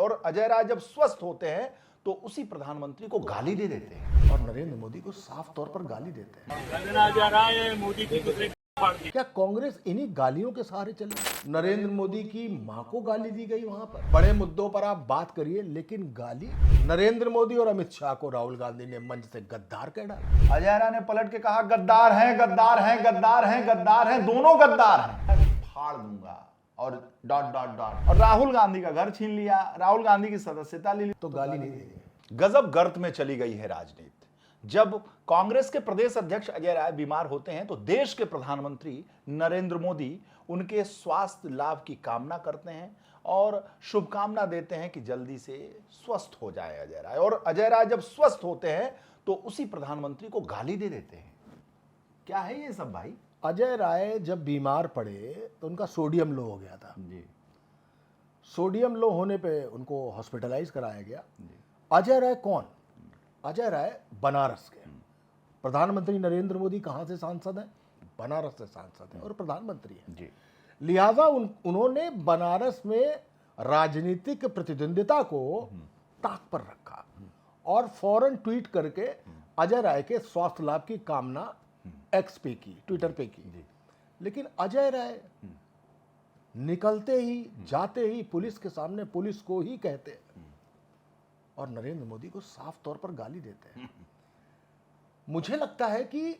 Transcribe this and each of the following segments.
और अजय राय जब स्वस्थ होते हैं तो उसी प्रधानमंत्री को गाली दे देते हैं और नरेंद्र मोदी को साफ तौर पर गाली देते हैं। मोदी की क्या कांग्रेस इन्हीं गालियों के सहारे चले? नरेंद्र मोदी की मां को गाली दी गई वहां पर। बड़े मुद्दों पर आप बात करिए, लेकिन गाली। नरेंद्र मोदी और अमित शाह को राहुल गांधी ने मंच से गद्दार कह डाला। अजय राय ने पलट के कहा गद्दार हैं, गद्दार हैं, गद्दार हैं, गद्दार हैं, दोनों गद्दार हैं, फाड़ दूंगा और डॉट डॉट डॉट। और राहुल गांधी का घर छीन लिया, राहुल गांधी की सदस्यता ले ली, तो गाली नहीं देंगे। गजब गर्त में चली गई है राजनीति। जब कांग्रेस के प्रदेश अध्यक्ष अजय राय बीमार होते हैं तो देश के प्रधानमंत्री नरेंद्र मोदी उनके स्वास्थ्य लाभ की कामना करते हैं और शुभकामना देते हैं कि जल्दी से स्वस्थ हो जाए अजय राय। और अजय राय जब स्वस्थ होते हैं तो उसी प्रधानमंत्री को गाली दे देते हैं। क्या है ये सब भाई? अजय राय जब बीमार पड़े तो उनका सोडियम लो हो गया था जी। सोडियम लो होने पे उनको हॉस्पिटलाइज कराया गया। अजय राय कौन? अजय राय बनारस के। प्रधानमंत्री नरेंद्र मोदी कहां से सांसद हैं? बनारस से सांसद हैं और प्रधानमंत्री हैं जी। लिहाजा उन्होंने बनारस में राजनीतिक प्रतिद्वंदिता को ताक पर रखा और फौरन ट्वीट करके अजय राय के स्वास्थ्य लाभ की कामना एक्स पे की, ट्विटर पे की। लेकिन अजय राय निकलते ही जाते ही पुलिस के सामने पुलिस को ही कहते हैं और नरेंद्र मोदी को साफ तौर पर गाली देते हैं। मुझे लगता है कि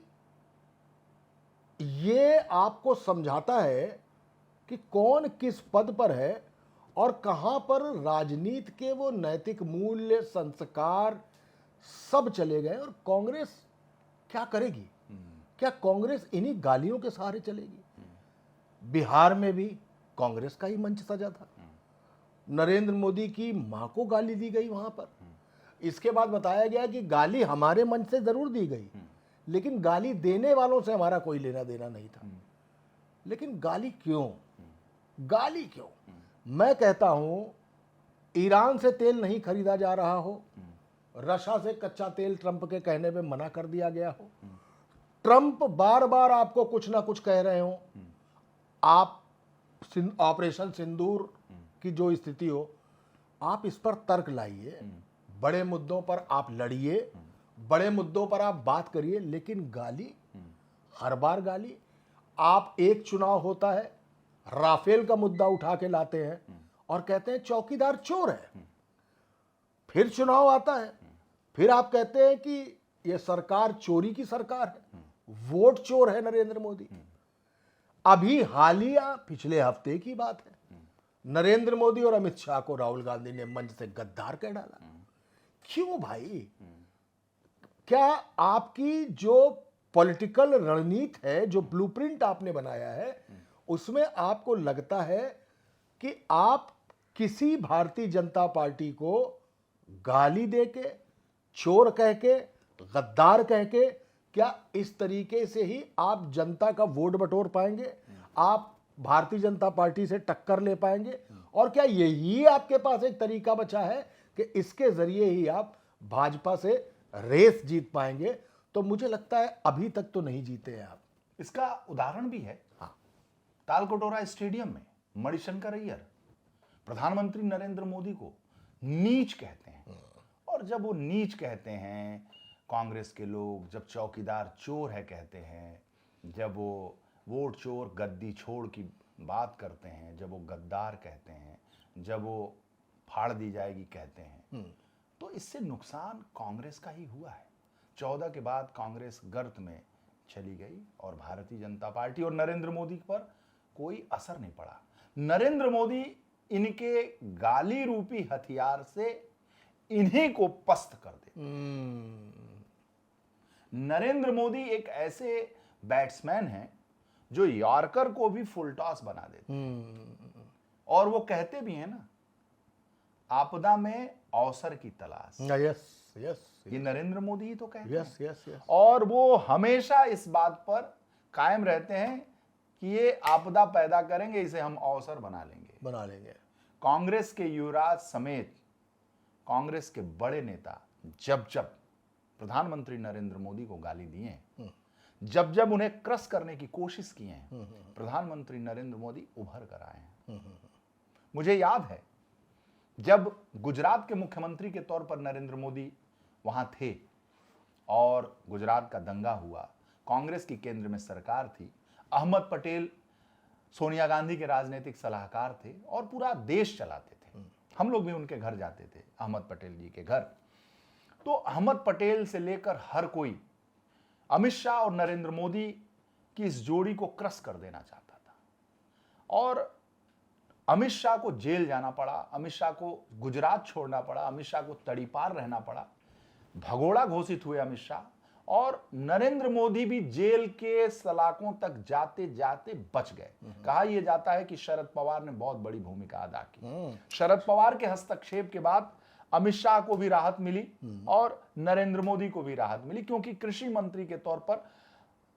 ये आपको समझाता है कि कौन किस पद पर है और कहां पर राजनीति के वो नैतिक मूल्य, संस्कार सब चले गए और कांग्रेस क्या करेगी। क्या कांग्रेस इन्हीं गालियों के सहारे चलेगी? बिहार में भी कांग्रेस का ही मंच सजा था। नरेंद्र मोदी की मां को गाली दी गई वहां पर। इसके बाद बताया गया कि गाली हमारे मंच से जरूर दी गई, लेकिन गाली देने वालों से हमारा कोई लेना देना नहीं था। लेकिन गाली क्यों? गाली क्यों? मैं कहता हूं ईरान से तेल नहीं खरीदा जा रहा हो, रशिया से कच्चा तेल ट्रंप के कहने पे मना कर दिया गया हो, ट्रंप बार बार आपको कुछ ना कुछ कह रहे हो, आप ऑपरेशन सिंदूर की जो स्थिति हो, आप इस पर तर्क लाइए, बड़े मुद्दों पर आप लड़िए, बड़े मुद्दों पर आप बात करिए, लेकिन गाली, हर बार गाली। आप एक चुनाव होता है, राफेल का मुद्दा उठा के लाते हैं और कहते हैं चौकीदार चोर है। फिर चुनाव आता है, फिर आप कहते हैं कि यह सरकार चोरी की सरकार है, वोट चोर है नरेंद्र मोदी। अभी हालिया पिछले हफ्ते की बात है, नरेंद्र मोदी और अमित शाह को राहुल गांधी ने मंच से गद्दार कह डाला। क्यों भाई? क्या आपकी जो पॉलिटिकल रणनीति है, जो ब्लूप्रिंट आपने बनाया है, उसमें आपको लगता है कि आप किसी भारतीय जनता पार्टी को गाली देके, चोर कह के, गद्दार कह के, क्या इस तरीके से ही आप जनता का वोट बटोर पाएंगे? आप भारतीय जनता पार्टी से टक्कर ले पाएंगे? और क्या यही आपके पास एक तरीका बचा है कि इसके जरिए ही आप भाजपा से रेस जीत पाएंगे? तो मुझे लगता है अभी तक तो नहीं जीते हैं आप। इसका उदाहरण भी है। हाँ, तालकटोरा स्टेडियम में मणिशंकर अय्यर प्रधानमंत्री नरेंद्र मोदी को नीच कहते हैं, और जब वो नीच कहते हैं, कांग्रेस के लोग जब चौकीदार चोर है कहते हैं, जब वो वोट चोर गद्दी छोड़ की बात करते हैं, जब वो गद्दार कहते हैं, जब वो फाड़ दी जाएगी कहते हैं, तो इससे नुकसान कांग्रेस का ही हुआ है। 14 के बाद कांग्रेस गर्त में चली गई और भारतीय जनता पार्टी और नरेंद्र मोदी पर कोई असर नहीं पड़ा। नरेंद्र मोदी इनके गाली रूपी हथियार से इन्हीं को पस्त कर दे। नरेंद्र मोदी एक ऐसे बैट्समैन हैं जो यॉर्कर को भी फुल टॉस बना देते और वो कहते भी हैं ना, आपदा में अवसर की तलाश। यस यस, ये नरेंद्र मोदी ही तो कहते हैं। Yes yes yes. और वो हमेशा इस बात पर कायम रहते हैं कि ये आपदा पैदा करेंगे, इसे हम अवसर बना लेंगे। कांग्रेस के युवराज समेत कांग्रेस के बड़े नेता जब जब प्रधानमंत्री नरेंद्र मोदी को गाली दिए, जब जब उन्हें क्रश करने की कोशिश की है, प्रधानमंत्री नरेंद्र मोदी उभर कर आए हैं। मुझे याद है जब गुजरात के मुख्यमंत्री के तौर पर नरेंद्र मोदी वहां थे और गुजरात का दंगा हुआ, कांग्रेस की केंद्र में सरकार थी, अहमद पटेल सोनिया गांधी के राजनीतिक सलाहकार थे और पूरा देश चलाते थे। हम लोग भी उनके घर जाते थे, अहमद पटेल जी के घर। तो अहमद पटेल से लेकर हर कोई अमित शाह और नरेंद्र मोदी की इस जोड़ी को क्रश कर देना चाहता था और अमित शाह को जेल जाना पड़ा, अमित शाह को गुजरात छोड़ना पड़ा, अमित शाह को तड़ीपार रहना पड़ा, भगोड़ा घोषित हुए अमित शाह, और नरेंद्र मोदी भी जेल के सलाखों तक जाते जाते बच गए। कहा यह जाता है कि शरद पवार ने बहुत बड़ी भूमिका अदा की। शरद पवार के हस्तक्षेप के बाद अमित शाह को भी राहत मिली और नरेंद्र मोदी को भी राहत मिली, क्योंकि कृषि मंत्री के तौर पर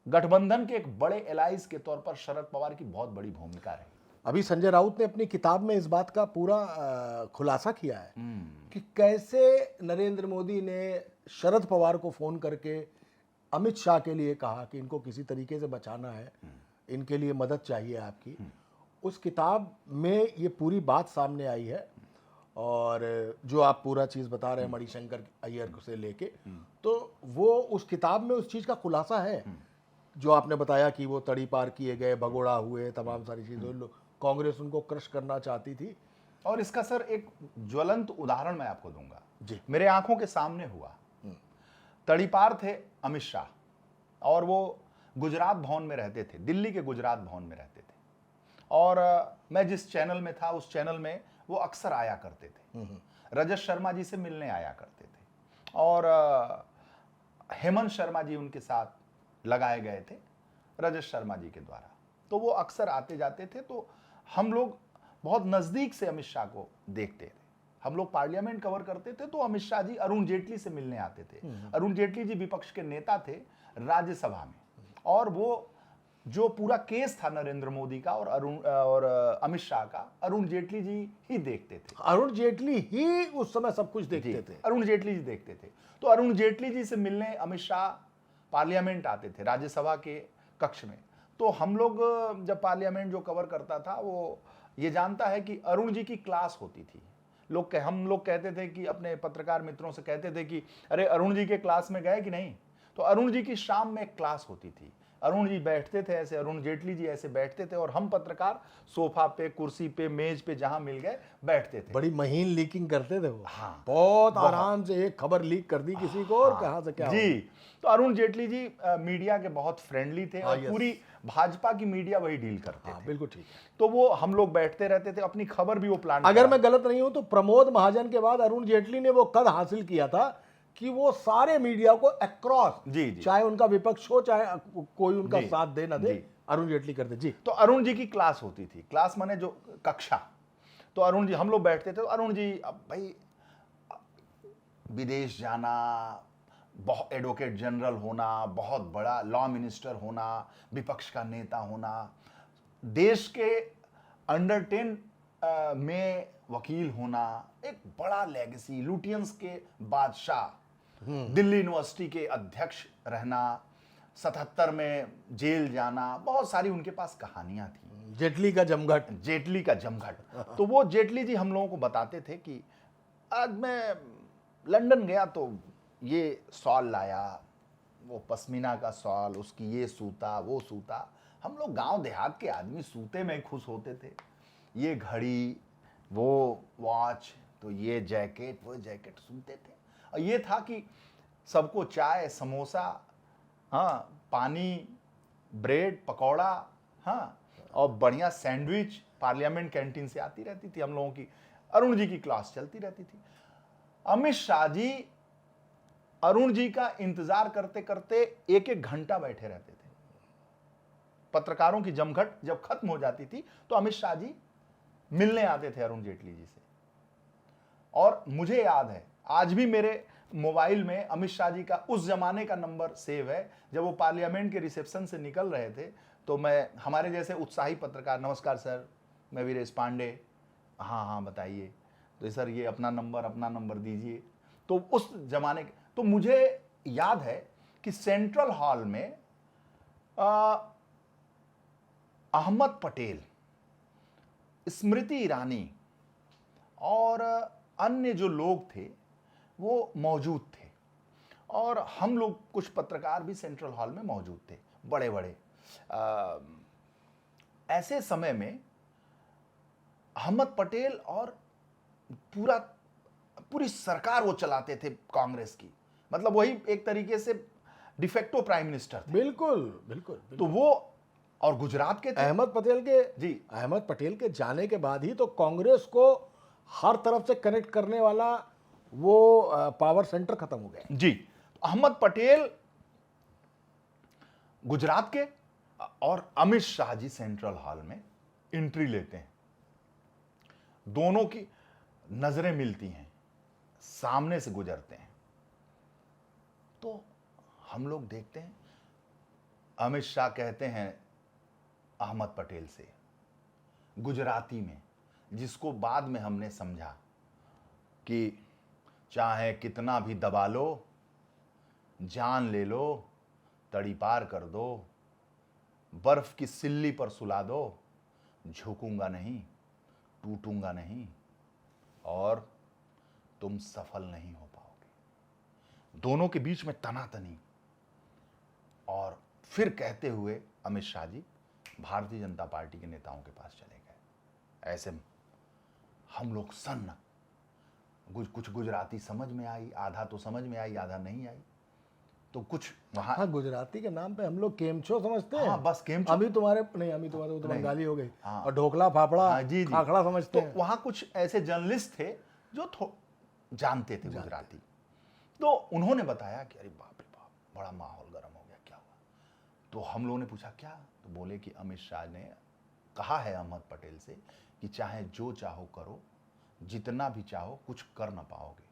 गठबंधन के एक बड़े एलाइज के तौर पर शरद पवार की बहुत बड़ी भूमिका रही। अभी संजय राउत ने अपनी किताब में इस बात का पूरा खुलासा किया है कि कैसे नरेंद्र मोदी ने शरद पवार को फोन करके अमित शाह के लिए कहा कि इनको किसी तरीके से बचाना है, इनके लिए मदद चाहिए आपकी। उस किताब में ये पूरी बात सामने आई है और जो आप पूरा चीज़ बता रहे हैं मणिशंकर अय्यर से लेके, तो वो उस किताब में उस चीज़ का खुलासा है जो आपने बताया कि वो तड़ीपार किए गए, भगोड़ा हुए, तमाम सारी चीज़ें, कांग्रेस उनको क्रश करना चाहती थी। और इसका सर एक ज्वलंत उदाहरण मैं आपको दूंगा जी। मेरे आंखों के सामने हुआ। तड़ीपार थे अमित शाह और वो गुजरात भवन में रहते थे, दिल्ली के गुजरात भवन में रहते थे, और मैं जिस चैनल में था उस चैनल में वो अक्सर आया करते थे। रजत शर्मा जी से मिलने आया करते थे और हेमंत शर्मा जी उनके साथ लगाए गए थे रजत शर्मा जी के द्वारा, तो वो अक्सर आते जाते थे। तो हम लोग बहुत नजदीक से अमित शाह को देखते थे। हम लोग पार्लियामेंट कवर करते थे तो अमित शाह जी अरुण जेटली से मिलने आते थे। अरुण जेटली जी विपक्ष के नेता थे राज्यसभा में, और वो जो पूरा केस था नरेंद्र मोदी का और अमित शाह का, अरुण जेटली जी ही देखते थे। अरुण जेटली ही उस समय सब कुछ देखते थे। अरुण जेटली जी देखते थे। तो अरुण जेटली जी से मिलने अमित शाह पार्लियामेंट आते थे राज्यसभा के कक्ष में। तो हम लोग जब पार्लियामेंट जो कवर करता था वो ये जानता है कि अरुण जी की क्लास होती थी। हम लोग कहते थे कि अपने पत्रकार मित्रों से कहते थे कि अरे अरुण जी के क्लास में गए कि नहीं। तो अरुण जी की शाम में एक क्लास होती थी, अरुण जी बैठते थे ऐसे, अरुण जेटली जी ऐसे बैठते थे और हम पत्रकार सोफा पे, कुर्सी पे, मेज पे जहां मिल गए बैठते थे। बड़ी महीन लीकिंग करते थे वो। हाँ, बहुत आराम से एक खबर लीक कर दी किसी को और कहां से क्या जी। तो अरुण जेटली जी मीडिया के बहुत फ्रेंडली थे और पूरी भाजपा की मीडिया वही डील करते थे। बिल्कुल ठीक है। तो वो हम लोग बैठते रहते थे, अपनी खबर भी वो प्लान। अगर मैं गलत नहीं हूं तो प्रमोद महाजन के बाद अरुण जेटली ने वो कद हासिल किया था कि वो सारे मीडिया को अक्रॉस, जी, चाहे उनका विपक्ष हो चाहे कोई उनका साथ दे ना दे, अरुण जेटली करते। जी। तो अरुण जी की क्लास होती थी, क्लास माने जो कक्षा। तो अरुण जी, हम लोग बैठते थे, तो अरुण जी अब भाई विदेश जाना, बहुत एडवोकेट जनरल होना, बहुत बड़ा लॉ मिनिस्टर होना, विपक्ष का नेता होना, देश के अंडर 10 में वकील होना, एक बड़ा लेगेसी, लुटियंस के बादशाह, दिल्ली यूनिवर्सिटी के अध्यक्ष रहना, 77 में जेल जाना, बहुत सारी उनके पास कहानियां थी। जेटली का जमघट। जेटली का जमघट। तो वो जेटली जी हम लोगों को बताते थे कि आज मैं लंदन गया तो ये शॉल लाया, वो पश्मीना का शॉल, उसकी ये सूता वो सूता। हम लोग गांव देहात के आदमी सूते में खुश होते थे। ये घड़ी, वो वॉच, तो ये जैकेट वो जैकेट सुनते थे। और ये था कि सबको चाय, समोसा, हाँ, पानी, ब्रेड, पकौड़ा, हाँ, और बढ़िया सैंडविच पार्लियामेंट कैंटीन से आती रहती थी। हम लोगों की, अरुण जी की क्लास चलती रहती थी। अमित शाह जी अरुण जी का इंतजार करते करते एक एक घंटा बैठे रहते थे। पत्रकारों की जमघट जब खत्म हो जाती थी तो अमित शाह जी मिलने आते थे अरुण जेटली जी से। और मुझे याद है, आज भी मेरे मोबाइल में अमित शाह जी का उस जमाने का नंबर सेव है। जब वो पार्लियामेंट के रिसेप्शन से निकल रहे थे तो मैं, हमारे जैसे उत्साही पत्रकार, नमस्कार सर, मैं वीरेश पांडे, हाँ हाँ बताइए, तो सर ये अपना नंबर दीजिए। तो उस जमाने के, तो मुझे याद है कि सेंट्रल हॉल में अहमद पटेल, स्मृति ईरानी और अन्य जो लोग थे वो मौजूद थे, और हम लोग कुछ पत्रकार भी सेंट्रल हॉल में मौजूद थे, बड़े बड़े। ऐसे समय में अहमद पटेल और पूरी सरकार वो चलाते थे कांग्रेस की, मतलब वही एक तरीके से डिफेक्टो प्राइम मिनिस्टर थे। बिल्कुल बिल्कुल, तो वो, और गुजरात के थे अहमद पटेल के जाने के बाद ही तो कांग्रेस को हर तरफ से कनेक्ट करने वाला वो पावर सेंटर खत्म हो गया जी। अहमद पटेल गुजरात के, और अमित शाह जी सेंट्रल हॉल में एंट्री लेते हैं, दोनों की नजरें मिलती हैं, सामने से गुजरते हैं। तो हम लोग देखते हैं, अमित शाह कहते हैं अहमद पटेल से गुजराती में, जिसको बाद में हमने समझा कि चाहे कितना भी दबा लो, जान ले लो, तड़ी पार कर दो, बर्फ की सिल्ली पर सुला दो, झुकूंगा नहीं, टूटूंगा नहीं, और तुम सफल नहीं हो पाओगे। दोनों के बीच में तनातनी। और फिर कहते हुए अमित शाह जी भारतीय जनता पार्टी के नेताओं के पास चले गए। ऐसे हम लोग सन्न, कुछ गुजराती समझ में आई, आधा तो समझ में आई, आधा नहीं आई। तो कुछ वहां, हाँ, गुजराती के नाम पे हम लोग केमचो समझते हैं। हाँ, बस केमचो। अभी तुम्हारे वो तो नहीं। बंगाली हो गई। हाँ। और ढोकला फाफड़ा, हाँ, जी, जी। खाखड़ा समझते तो हैं। वहां कुछ ऐसे जर्नलिस्ट थे जो जानते थे गुजराती। तो उन्होंने बताया कि अरे बाप रे बाप, बड़ा माहौल गर्म हो गया, क्या हुआ? तो हम लोगों ने पूछा क्या? तो बोले कि अमित शाह ने कहा है अहमद पटेल से कि चाहे जो चाहो करो, जितना भी चाहो, कुछ कर ना पाओगे।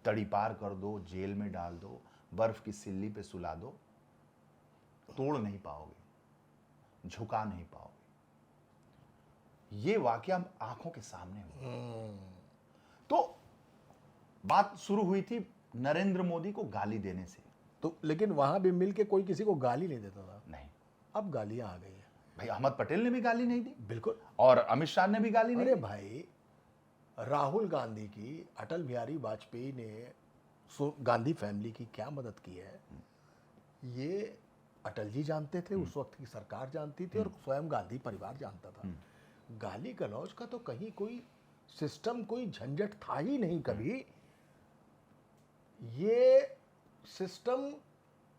तड़ी पार कर दो, जेल में डाल दो, बर्फ की सिल्ली पे सुला दो, तोड़ नहीं पाओगे, झुका नहीं पाओगे। ये वाकया आंखों के सामने हुआ। तो बात शुरू हुई थी नरेंद्र मोदी को गाली देने से। तो लेकिन वहां भी मिलके कोई किसी को गाली नहीं देता था। नहीं, अब गालियां आ गई है। भाई अहमद पटेल ने भी गाली नहीं दी, बिल्कुल। और अमित शाह ने भी गाली नहीं अरे दी। भाई, राहुल गांधी की, अटल बिहारी वाजपेयी ने गांधी फैमिली की क्या मदद की है, ये अटल जी जानते थे, उस वक्त की सरकार जानती थी, और स्वयं गांधी परिवार जानता था। गाली गलौज का तो कहीं कोई सिस्टम, कोई झंझट था ही नहीं कभी। ये सिस्टम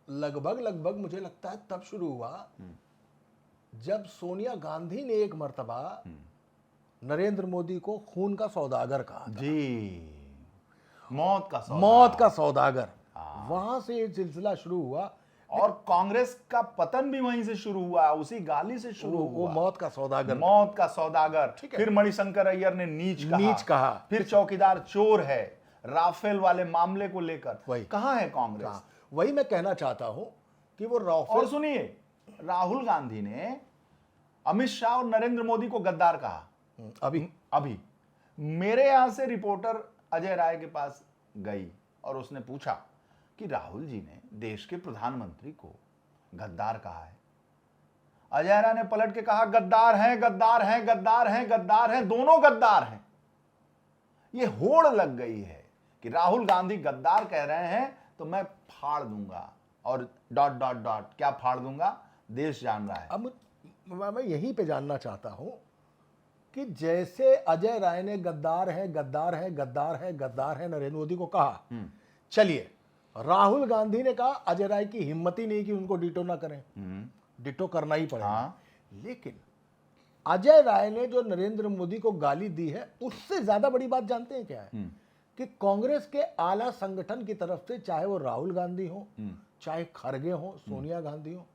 लगभग मुझे लगता है तब शुरू हुआ जब सोनिया गांधी ने एक मर्तबा नरेंद्र मोदी को खून का सौदागर कहा था। जी, मौत का सौदागर। वहां से ये सिलसिला शुरू हुआ, और कांग्रेस का पतन भी वहीं से शुरू हुआ, उसी गाली से शुरू वो हुआ। मौत का सौदागर। ठीक है। फिर मणिशंकर अय्यर ने नीच कहा। फिर चौकीदार चोर है, राफेल वाले मामले को लेकर। वही। कहां है कांग्रेस? वही मैं कहना चाहता हूं कि वो राफेल। और सुनिए, राहुल गांधी ने अमित शाह और नरेंद्र मोदी को गद्दार कहा। अभी मेरे यहां से रिपोर्टर अजय राय के पास गई और उसने पूछा कि राहुल जी ने देश के प्रधानमंत्री को गद्दार कहा है। अजय राय ने पलट के कहा गद्दार हैं, गद्दार हैं, गद्दार हैं, गद्दार हैं, दोनों गद्दार हैं। ये होड़ लग गई है कि राहुल गांधी गद्दार कह रहे हैं तो मैं फाड़ दूंगा, और ... क्या फाड़ दूंगा, देश जान रहा है। अब मैं यहीं पे जानना चाहता हूं कि जैसे अजय राय ने गद्दार है नरेंद्र मोदी को कहा, चलिए राहुल गांधी ने कहा अजय राय की हिम्मत ही नहीं कि उनको डिटो ना करें, डिटो करना ही पड़ेगा। हाँ। लेकिन अजय राय ने जो नरेंद्र मोदी को गाली दी है, उससे ज्यादा बड़ी बात जानते हैं क्या है? कि कांग्रेस के आला संगठन की तरफ से, चाहे वो राहुल गांधी हो, चाहे खड़गे हो, सोनिया गांधी हो,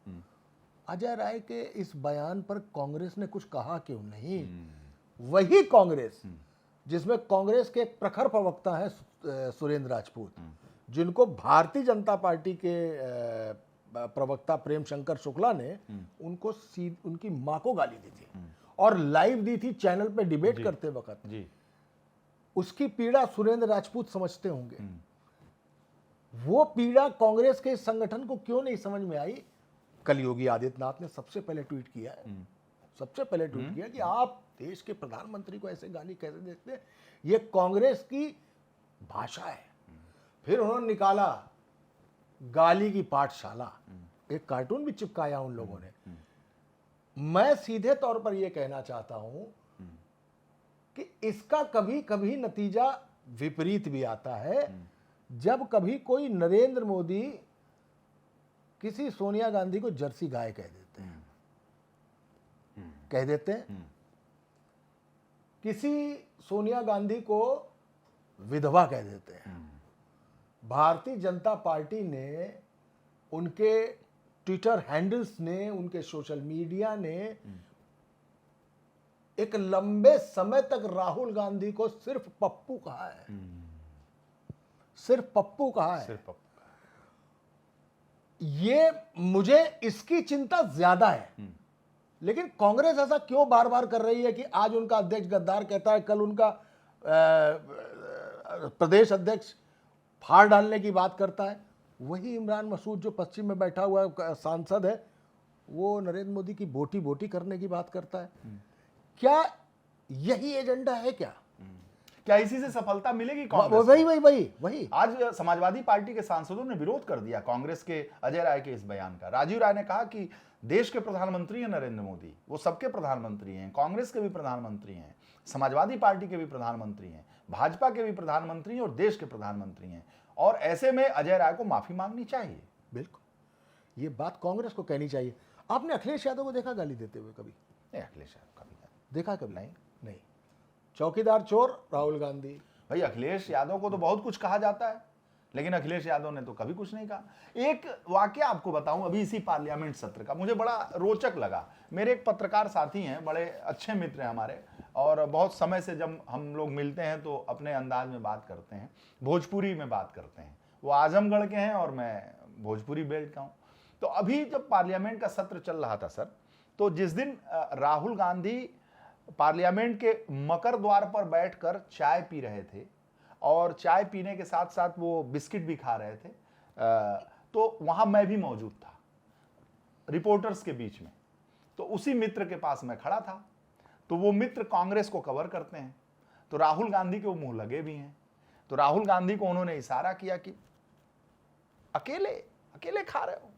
अजय राय के इस बयान पर कांग्रेस ने कुछ कहा क्यों नहीं? वही कांग्रेस जिसमें कांग्रेस के एक प्रखर प्रवक्ता है सुरेंद्र राजपूत, जिनको भारतीय जनता पार्टी के प्रवक्ता प्रेम शंकर शुक्ला ने उनकी मां को गाली दी थी और लाइव दी थी चैनल पे डिबेट करते वक्त। उसकी पीड़ा सुरेंद्र राजपूत समझते होंगे। वो पीड़ा कांग्रेस के संगठन को क्यों नहीं समझ में आई? कल योगी आदित्यनाथ ने सबसे पहले ट्वीट किया है, कि आप देश के प्रधानमंत्री को ऐसे गाली कैसे देते हैं? ये कांग्रेस की भाषा है। फिर उन्होंने निकाला गाली की पाठशाला, एक कार्टून भी चिपकाया उन लोगों ने। मैं सीधे तौर पर यह कहना चाहता हूं कि इसका कभी कभी नतीजा विपरीत भी आता है, जब कभी कोई नरेंद्र मोदी किसी सोनिया गांधी को जर्सी गाय कह देते हैं, किसी सोनिया गांधी को विधवा कह देते हैं। भारतीय जनता पार्टी ने, उनके ट्विटर हैंडल्स ने, उनके सोशल मीडिया ने एक लंबे समय तक राहुल गांधी को सिर्फ पप्पू कहा है, सिर्फ पप्पू कहा है। सिर्फ ये मुझे इसकी चिंता ज्यादा है। लेकिन कांग्रेस ऐसा क्यों बार बार कर रही है कि आज उनका अध्यक्ष गद्दार कहता है, कल उनका प्रदेश अध्यक्ष फाड़ डालने की बात करता है। वही इमरान मसूद जो पश्चिम में बैठा हुआ सांसद है, वो नरेंद्र मोदी की बोटी बोटी करने की बात करता है। क्या यही एजेंडा है क्या? क्या इसी से सफलता मिलेगी कांग्रेस? वही आज समाजवादी पार्टी के सांसदों ने विरोध कर दिया कांग्रेस के अजय राय के इस बयान का। राजीव राय ने कहा कि देश के प्रधानमंत्री हैं नरेंद्र मोदी, वो सबके प्रधानमंत्री हैं, कांग्रेस के भी प्रधानमंत्री हैं, समाजवादी पार्टी के भी प्रधानमंत्री हैं, भाजपा के भी प्रधानमंत्री हैं और देश के प्रधानमंत्री हैं, और ऐसे में अजय राय को माफी मांगनी चाहिए। बिल्कुल, ये बात कांग्रेस को कहनी चाहिए। आपने अखिलेश यादव को देखा गाली देते हुए कभी? नहीं, अखिलेश यादव कभी देखा कभी? नहीं। चौकीदार चोर राहुल गांधी। भाई अखिलेश यादव को तो बहुत कुछ कहा जाता है, लेकिन अखिलेश यादव ने तो कभी कुछ नहीं कहा। एक वाकया आपको बताऊं, अभी इसी पार्लियामेंट सत्र का मुझे बड़ा रोचक लगा। मेरे एक पत्रकार साथी हैं, बड़े अच्छे मित्र हैं हमारे, और बहुत समय से जब हम लोग मिलते हैं तो अपने अंदाज में बात करते हैं, भोजपुरी में बात करते हैं। वो आजमगढ़ के हैं और मैं भोजपुरी बेल्ट का हूँ। तो अभी जब पार्लियामेंट का सत्र चल रहा था सर, तो जिस दिन राहुल गांधी पार्लियामेंट के मकर द्वार पर बैठकर चाय पी रहे थे, और चाय पीने के साथ साथ वो बिस्किट भी खा रहे थे, तो वहां मैं भी मौजूद था रिपोर्टर्स के बीच में। तो उसी मित्र के पास मैं खड़ा था। तो वो मित्र कांग्रेस को कवर करते हैं, तो राहुल गांधी के वो मुंह लगे भी हैं। तो राहुल गांधी को उन्होंने इशारा किया कि अकेले अकेले खा रहे हो।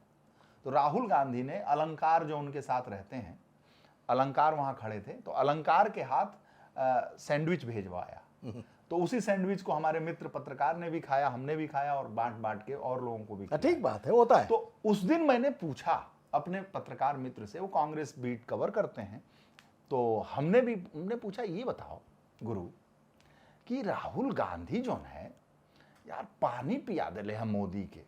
तो राहुल गांधी ने अलंकार, जो उनके साथ रहते हैं, अलंकार वहां खड़े थे, तो अलंकार के हाथ सैंडविच भेजवाया। तो उसी सैंडविच को हमारे मित्र पत्रकार ने भी खाया, हमने भी खाया, और बांट बांट के और लोगों को भी खाया। ठीक बात है, होता है। तो उस दिन मैंने पूछा अपने पत्रकार मित्र से, वो कांग्रेस बीट कवर करते हैं, तो हमने पूछा, ये बताओ गुरु कि राहुल गांधी जो है यार, पानी पिया दे हम मोदी के।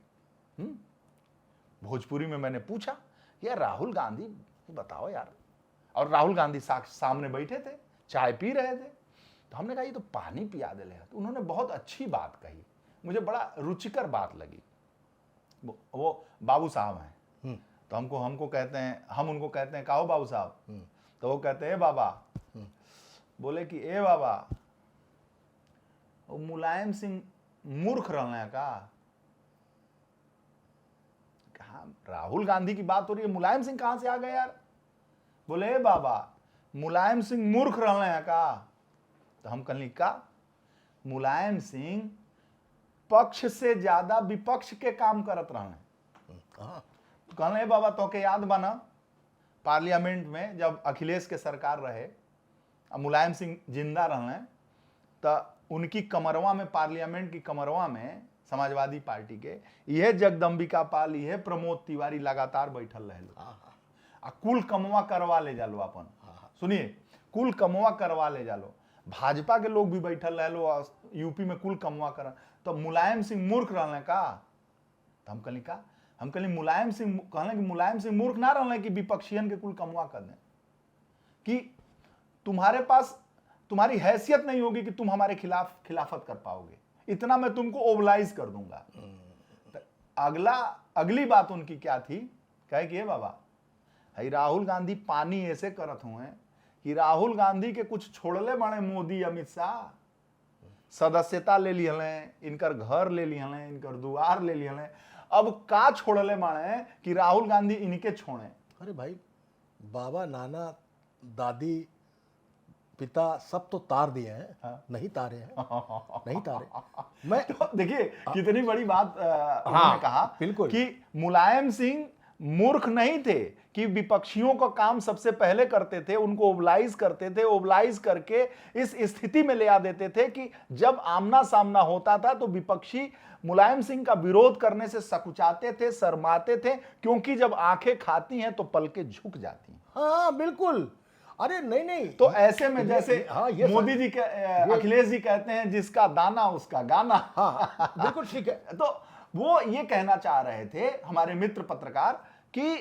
भोजपुरी में मैंने पूछा, यार राहुल गांधी बताओ यार। और राहुल गांधी सामने बैठे थे, चाय पी रहे थे। तो हमने कहा ये तो पानी पिया दे। तो उन्होंने बहुत अच्छी बात कही, मुझे बड़ा रुचिकर बात लगी। वो बाबू साहब हैं, तो हमको कहते हैं, हम उनको कहते हैं, कहो बाबू साहब। तो वो कहते हैं, ए बाबा। बोले कि ए बाबा, वो मुलायम सिंह मूर्ख रहने का। कहा राहुल गांधी की बात हो रही है, मुलायम सिंह कहां से आ गए यार? बोले ए बाबा, मुलायम सिंह मूर्ख रहने का। तो हम कहली का मुलायम सिंह पक्ष से ज्यादा विपक्ष के काम करत रहने। तो कहले बाबा, तो के याद बना पार्लियामेंट में जब अखिलेश के सरकार रहे, मुलायम सिंह जिंदा रहने, तो उनकी कमरवा में, पार्लियामेंट की कमरवा में समाजवादी पार्टी के यह जगदम्बिका पाल, यह प्रमोद तिवारी लगातार बैठल रहे। कुल कमवा करवा ले जालो अपन। सुनिए, कुल कमवा करवा ले जालो। भाजपा के लोग भी बैठल रहे लो, यूपी में कुल कमवा कर। तो मुलायम सिंह मूर्ख रहने का। तो हम कहली मुलायम सिंह कहले कि मुलायम सिंह मूर्ख ना रहने कि विपक्षियन के कुल कमवा कर दें, कि तुम्हारे पास तुम्हारी हैसियत नहीं होगी कि तुम हमारे खिलाफ खिलाफत कर पाओगे, इतना मैं तुमको ओबलाइज कर दूंगा। अगली बात उनकी क्या थी? कहे कि बाबा, हई राहुल गांधी पानी ऐसे करत हुए कि राहुल गांधी के कुछ छोड़ले बड़े मोदी अमित शाह, सदस्यता ले ली हलें, इनकर घर ले ली हलें, इनकर दुआर ले ली हलें। अब का छोड़ले बड़े कि राहुल गांधी इनके छोड़े? अरे भाई, बाबा, नाना, दादी, पिता सब तो तार दिए हैं, हाँ। नहीं तारे हैं, नहीं तारे। मैं तो देखिए कितनी बड़ी बात उन्होंने कहा बिल्कुल। कि मुलायम सिंह मूर्ख नहीं थे कि विपक्षियों का काम सबसे पहले करते थे, उनको ओबलाइज करते थे, ओबलाइज करके इस स्थिति में ले आ देते थे कि जब आमना सामना होता था तो विपक्षी मुलायम सिंह का विरोध करने से सकुचाते थे, शर्माते थे, क्योंकि जब आंखें खाती हैं तो पलकें झुक जाती हैं। हाँ बिल्कुल। अरे नहीं नहीं, तो ऐसे में जैसे हाँ, ये मोदी जी अखिलेश जी कहते हैं जिसका दाना उसका गाना। हाँ बिल्कुल ठीक है। तो वो ये कहना चाह रहे थे हमारे मित्र पत्रकार कि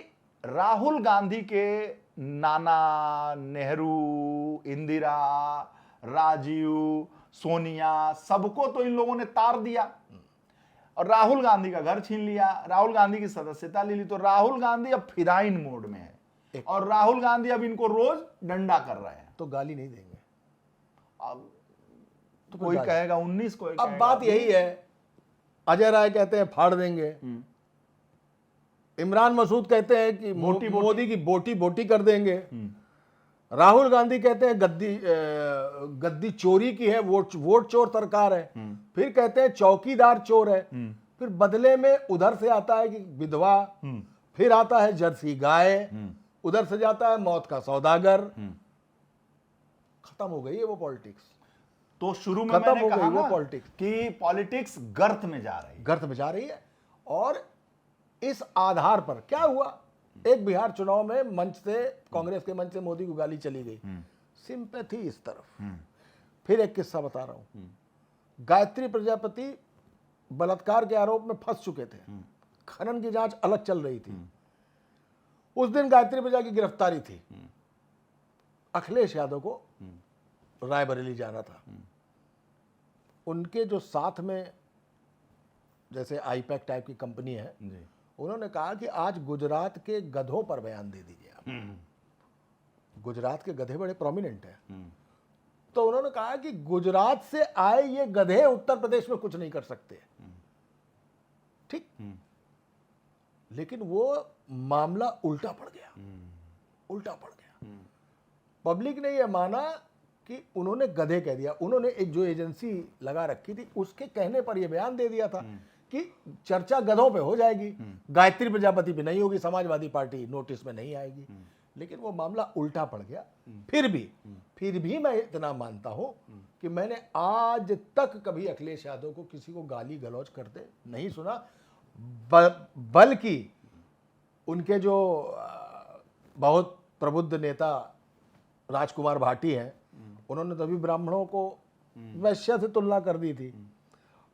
राहुल गांधी के नाना, नेहरू, इंदिरा, राजीव, सोनिया, सबको तो इन लोगों ने तार दिया और राहुल गांधी का घर छीन लिया, राहुल गांधी की सदस्यता ले ली। तो राहुल गांधी अब फिदाइन मोड में है और राहुल गांधी अब इनको रोज डंडा कर रहे हैं। तो गाली नहीं देंगे। अब तो कोई कहेगा 19, कोई अब बात यही है, अजय राय कहते हैं फाड़ देंगे, इमरान मसूद कहते हैं कि मोदी की बोटी बोटी कर देंगे, राहुल गांधी कहते हैं गद्दी चोरी की है, वोट चोर सरकार है, फिर कहते हैं चौकीदार चोर है, फिर बदले में उधर से आता है कि विधवा, फिर आता है जर्सी गाय, उधर से जाता है मौत का सौदागर। खत्म हो गई है वो पॉलिटिक्स। तो शुरू में मैंने कहा वो पॉलिटिक्स कि पॉलिटिक्स गर्त में जा रही है, गर्त में जा रही है। और इस आधार पर क्या हुआ, एक बिहार चुनाव में मंच से, कांग्रेस के मंच से मोदी को गाली चली गई, सिंपैथी इस तरफ। फिर एक किस्सा बता रहा हूं, गायत्री प्रजापति बलात्कार के आरोप में फंस चुके थे, खनन की जांच अलग चल रही थी। उस दिन गायत्री प्रजा की गिरफ्तारी थी, अखिलेश यादव को रायबरेली जाना था। उनके जो साथ में जैसे आईपैक टाइप की कंपनी है, उन्होंने कहा कि आज गुजरात के गधों पर बयान दे दीजिए आप। गुजरात के गधे बड़े प्रोमिनेंट हैं, तो उन्होंने कहा कि गुजरात से आए ये गधे उत्तर प्रदेश में कुछ नहीं कर सकते। ठीक, लेकिन वो मामला उल्टा पड़ गया, उल्टा पड़ गया। पब्लिक ने यह माना कि उन्होंने गधे कह दिया। उन्होंने एक जो एजेंसी लगा रखी थी उसके कहने पर यह बयान दे दिया था कि चर्चा गधों पे हो जाएगी, गायत्री प्रजापति पे नहीं होगी, समाजवादी पार्टी नोटिस में नहीं आएगी। लेकिन वो मामला उल्टा पड़ गया। फिर भी मैं इतना मानता हूं कि मैंने आज तक कभी अखिलेश यादव को किसी को गाली गलौज करते नहीं सुना, बल्कि उनके जो बहुत प्रबुद्ध नेता राजकुमार भाटी हैं, उन्होंने तभी ब्राह्मणों को वैश्य से तुलना कर दी थी।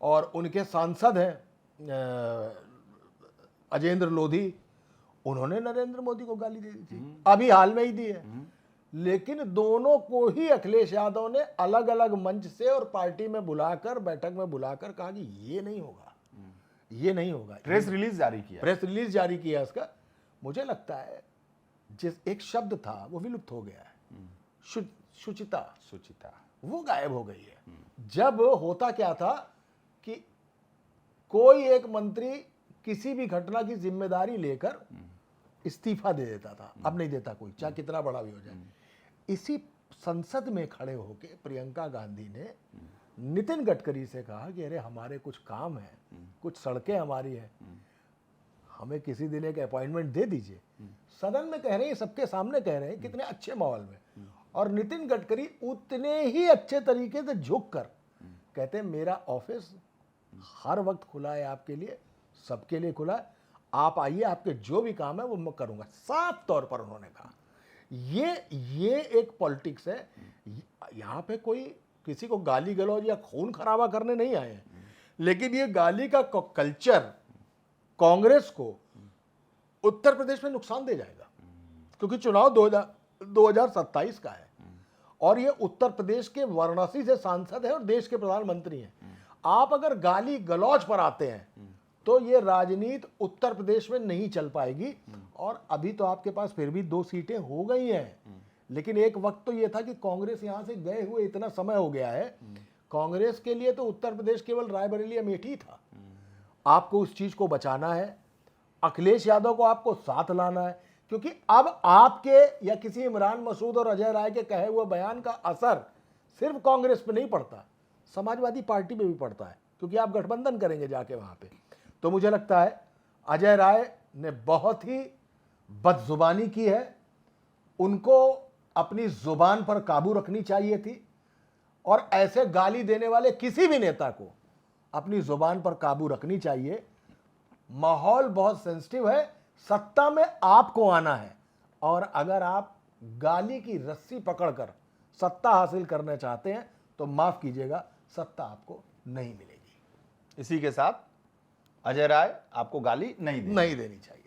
और उनके सांसद हैं अजेंद्र लोधी, उन्होंने नरेंद्र मोदी को गाली दे दी थी, अभी हाल में ही दी है। लेकिन दोनों को ही अखिलेश यादव ने अलग अलग मंच से और पार्टी में बुलाकर, बैठक में बुलाकर कहा कि ये नहीं होगा, ये नहीं होगा। प्रेस रिलीज जारी किया, प्रेस रिलीज जारी किया इसका। मुझे लगता है जिस एक शब्द था वो विलुप्त हो गया है, शुचिता, वो गायब हो गई है। जब होता क्या था कि कोई एक मंत्री किसी भी घटना की जिम्मेदारी लेकर इस्तीफा दे देता था, अब नहीं देता कोई, चाहे कितना बड़ा भी हो जाए। इसी संसद में खड़े होकर प्रियंका गांधी ने नितिन गडकरी से कहा कि अरे हमारे कुछ काम है, कुछ सड़कें हमारी हैं, हमें किसी दिन एक अपॉइंटमेंट दे दीजिए। सदन में कह रहे हैं, सबके सामने कह रहे हैं, कितने अच्छे माहौल में। और नितिन गडकरी उतने ही अच्छे तरीके से झुक कर कहते हैं मेरा ऑफिस हर वक्त खुला है आपके लिए, सबके लिए खुला है, आप आइए, आपके जो भी काम है वो मैं करूंगा। साफ तौर पर उन्होंने कहा। ये एक पॉलिटिक्स है। यहां पे कोई किसी को गाली गलौज या खून खराबा करने नहीं आए हैं, लेकिन ये गाली का कल्चर कांग्रेस को उत्तर प्रदेश में नुकसान दे जाएगा, क्योंकि चुनाव 2027 का है और ये उत्तर प्रदेश के वाराणसी से सांसद है और देश के प्रधानमंत्री हैं। आप अगर गाली गलौज पर आते हैं तो ये राजनीति उत्तर प्रदेश में नहीं चल पाएगी। और अभी तो आपके पास फिर भी 2 सीटें हो गई हैं, लेकिन एक वक्त तो ये था कि कांग्रेस यहां से गए हुए इतना समय हो गया है, कांग्रेस के लिए तो उत्तर प्रदेश केवल रायबरेली अमेठी था। आपको उस चीज को बचाना है, अखिलेश यादव को आपको साथ लाना है। क्योंकि अब आपके या किसी इमरान मसूद और अजय राय के कहे हुए बयान का असर सिर्फ कांग्रेस पे नहीं पड़ता, समाजवादी पार्टी पे भी पड़ता है, क्योंकि आप गठबंधन करेंगे जाके वहां पे। तो मुझे लगता है अजय राय ने बहुत ही बदजुबानी की है, उनको अपनी जुबान पर काबू रखनी चाहिए थी, और ऐसे गाली देने वाले किसी भी नेता को अपनी जुबान पर काबू रखनी चाहिए। माहौल बहुत सेंसिटिव है, सत्ता में आपको आना है, और अगर आप गाली की रस्सी पकड़कर सत्ता हासिल करना चाहते हैं तो माफ कीजिएगा, सत्ता आपको नहीं मिलेगी। इसी के साथ अजय राय आपको गाली नहीं देनी चाहिए।